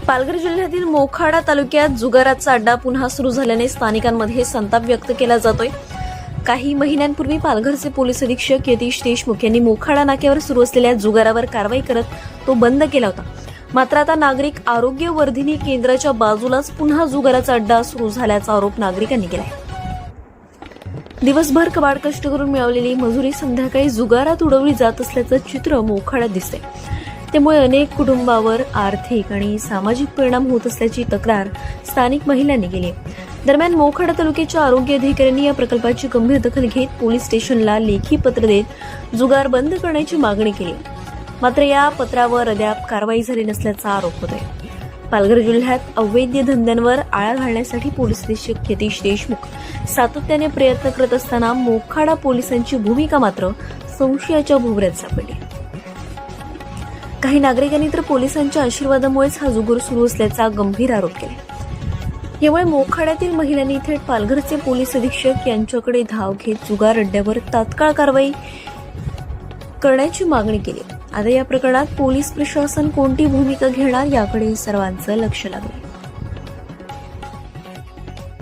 पालघर जिल्ह्यातील मोखाडा तालुक्यात जुगाराचा अड्डा पुन्हा सुरू झाल्याने स्थानिकांमध्ये संताप व्यक्त केला जातोय। काही महिन्यांपूर्वी पालघरचे पोलीस अधीक्षक यतीश देशमुख यांनी मोखाडा नाक्यावर सुरू असलेल्या जुगारावर कारवाई करत तो बंद केला होता। मात्र आता नागरिक आरोग्य वर्धिनी केंद्राच्या बाजूलाच पुन्हा जुगाराचा अड्डा सुरू झाल्याचा आरोप नागरिकांनी केलाय। दिवसभर कबाड कष्ट करून मिळवलेली मजुरी संध्याकाळी जुगारात उडवली जात असल्याचं चित्र मोखाड्यात दिसतंय। त्यामुळे अनेक कुटुंबावर आर्थिक आणि सामाजिक परिणाम होत असल्याची तक्रार स्थानिक महिलांनी केली। दरम्यान मोखाडा तालुक्याच्या आरोग्य अधिकाऱ्यांनी या प्रकल्पाची गंभीर दखल घेत पोलीस स्टेशनला लेखी पत्र देत जुगार बंद करण्याची मागणी केली। मात्र या पत्रावर अद्याप कारवाई झाली नसल्याचा आरोप होतोय। पालघर जिल्ह्यात अवैध धंद्यांवर आळा घालण्यासाठी पोलीस अधीक्षक यतीश देशमुख सातत्याने प्रयत्न करत असताना मोखाडा पोलिसांची भूमिका मात्र संशयाच्या भोवऱ्यात सापडली। काही नागरिकांनी तर पोलिसांच्या आशीर्वादामुळेच हा जुगार सुरू असल्याचा गंभीर आरोप केला। यामुळे मोखाड्यातील महिलांनी थेट पालघरचे पोलीस अधीक्षक यांच्याकडे धाव घेत जुगार अड्ड्यावर तात्काळ कारवाई करण्याची मागणी केली। आता या प्रकरणात पोलीस प्रशासन कोणती भूमिका घेणार याकडे सर्वांचं लक्ष लागलं।